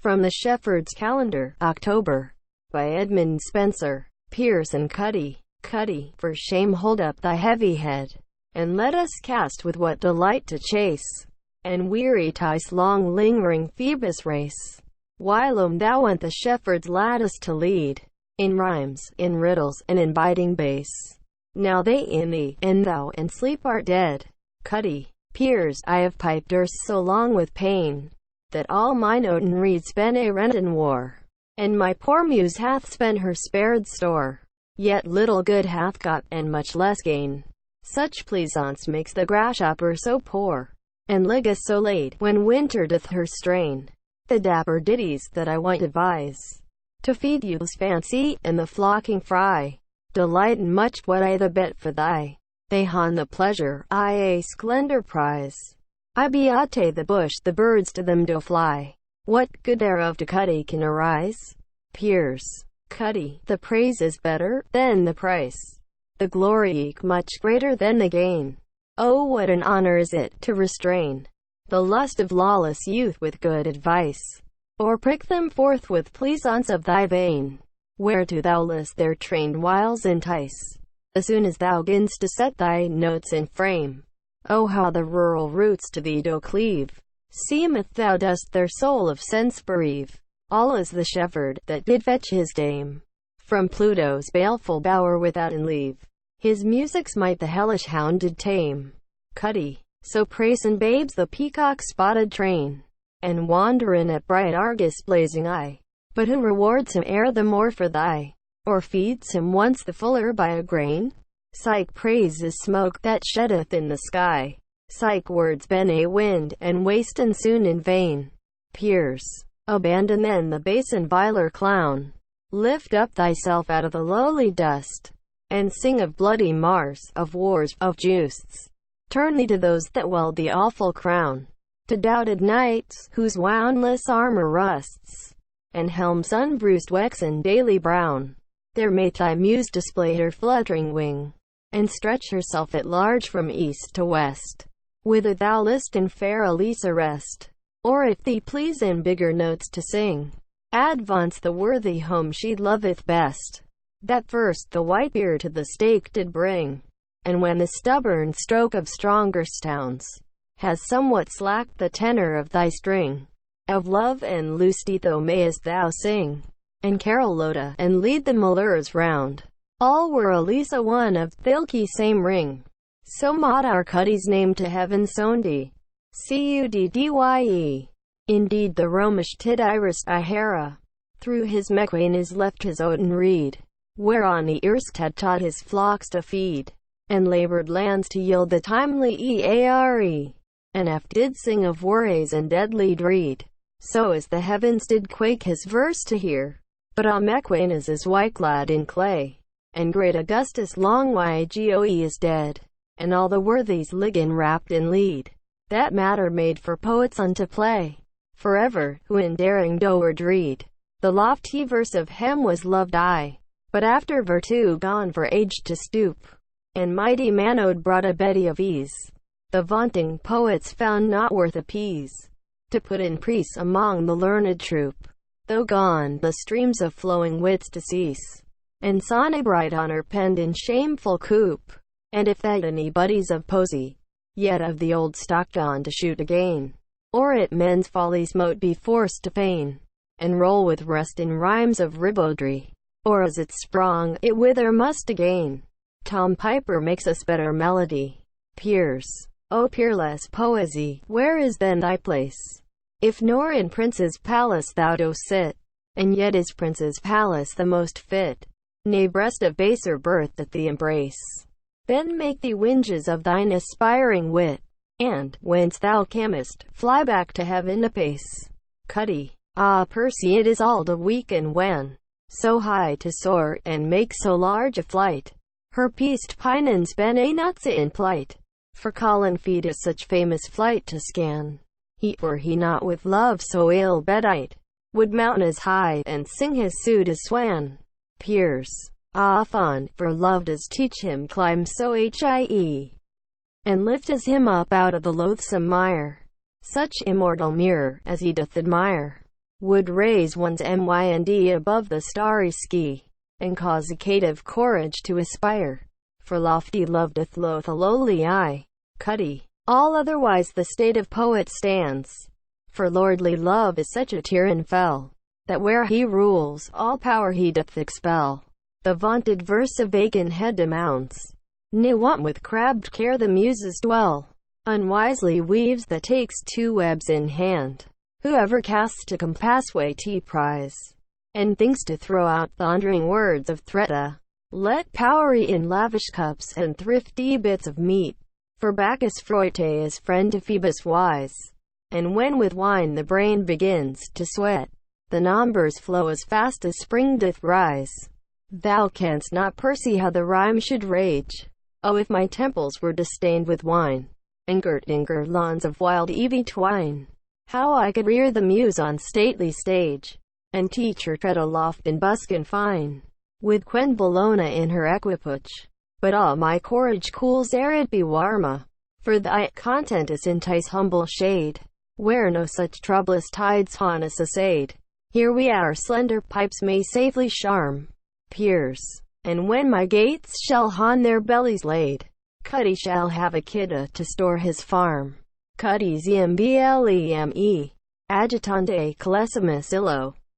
From the Shepheardes Calendar, October, by Edmund Spenser. Pierce and Cuddy. Cuddy, for shame hold up thy heavy head, and let us cast with what delight to chase, and weary tice long lingering Phoebus' race. Whilome thou went the shepherd's lattice to lead, in rhymes, in riddles, and in biting bass. Now they in thee, and thou in sleep art dead. Cuddy. Pierce, I have piped erst so long with pain, that all mine oaten reeds been a rent and war, and my poor muse hath spent her spared store. Yet little good hath got, and much less gain. Such pleasance makes the grasshopper so poor, and liggeth so late, when winter doth her strain. The dapper ditties that I want devise, to feed youth's fancy, and the flocking fry, delighten much what I the bet for thy. They haunt the pleasure, I a splendor prize. I beate the bush, the birds to them do fly. What good thereof to Cuddy can arise? Pierce. Cuddy. The praise is better than the price, the glory eke much greater than the gain. Oh, what an honor is it to restrain the lust of lawless youth with good advice, or prick them forth with pleasance of thy vein, whereto thou list their trained wiles entice, as soon as thou ginst to set thy notes in frame. Oh, how the rural roots to thee do cleave! Seemeth thou dost their soul of sense bereave. All is the shepherd that did fetch his dame from Pluto's baleful bower withouten leave. His music smite the hellish hound did tame. Cuddy. So praisen babes the peacock's spotted train, and wanderin at bright Argus' blazing eye. But who rewards him e'er the more for thy, or feeds him once the fuller by a grain? Psyche praise is smoke that sheddeth in the sky. Psyche words ben a wind, and wasten soon in vain. Pierce. Abandon then the base and viler clown. Lift up thyself out of the lowly dust, and sing of bloody Mars, of wars, of justs. Turn thee to those that weld the awful crown, to doubted knights, whose woundless armor rusts, and helms unbruised waxen daily brown. There may thy muse display her fluttering wing, and stretch herself at large from east to west, whither thou list in fair Elisa rest. Or if thee please in bigger notes to sing, advance the worthy home she loveth best, that first the white beard to the stake did bring. And when the stubborn stroke of stronger sounds has somewhat slacked the tenor of thy string, of love and lustito mayest thou sing, and carol loda, and lead the malures round. All were Elisa one of thilke same ring. So maud our Cuddy's name to heaven sondi. Cuddye. Indeed the Romish tid Iris Ihera, through his Mequane is left his oaten reed, whereon he erst had taught his flocks to feed, and labored lands to yield the timely eare. And eft did sing of worries and deadly dread, so as the heavens did quake his verse to hear. But Mequane is white clad in clay, and great Augustus long Ygoe is dead, and all the worthies liggen wrapped in lead. That matter made for poets unto play forever, who in daring do'ard read. The lofty verse of Hem was loved I, but after virtue gone for age to stoop, and mighty Manode brought a Betty of ease, the vaunting poets found not worth a pease, to put in prease among the learned troop, though gone the streams of flowing wits to cease, and sonnet bright honor penned in shameful coop. And if that any buddies of poesy, yet of the old stock gone to shoot again, or it men's follies mote be forced to feign, and roll with rust in rhymes of ribaldry, or as it sprung, it wither must again. Tom Piper makes us better melody. Pierce. O peerless poesy, where is then thy place, if nor in prince's palace thou dost sit? And yet is prince's palace the most fit, nay breast of baser birth that thee embrace. Then make thee winges of thine aspiring wit, and, whence thou camest, fly back to heaven apace. Cuddy. Ah, Percy, it is all to weaken when so high to soar, and make so large a flight. Her peaced pinons ben a nuts in plight, for Colin feed is such famous flight to scan. He, were he not with love so ill bedite, would mount as high, and sing his suit as swan. Pierce. Ah, fond, for love does teach him climb so high, and lift as him up out of the loathsome mire, such immortal mirror as he doth admire. would raise one's mind above the starry ski, and cause a caitiff courage to aspire. For lofty love doth loath a lowly eye. Cuddy. All otherwise the state of poet stands. For lordly love is such a tyrant fell, that where he rules, all power he doth expel. The vaunted verse of vacant head demounts, ne want with crabbed care the muses dwell. Unwisely weaves that takes two webs in hand. Whoever casts to compass weighty prize, and thinks to throw out thundering words of threat, let powery in lavish cups and thrifty bits of meat. For Bacchus Froite is friend to Phoebus wise, and when with wine the brain begins to sweat, the numbers flow as fast as spring doth rise. Thou canst not perceive how the rhyme should rage. Oh, if my temples were distained with wine, and girt in guirlands of wild ivy twine, how I could rear the muse on stately stage, and teach her tread aloft in buskin fine, with Quen Bellona in her equipage. But all my courage cools ere it be warma, for thy content is in Tice's humble shade, where no such troublous tides haunt us assayed. Here we our slender pipes may safely charm peers, and when my gates shall haunt their bellies laid, Cuddy shall have a kidda to store his farm. Cuddy Zembleme, Adjutante Calesimus Illo.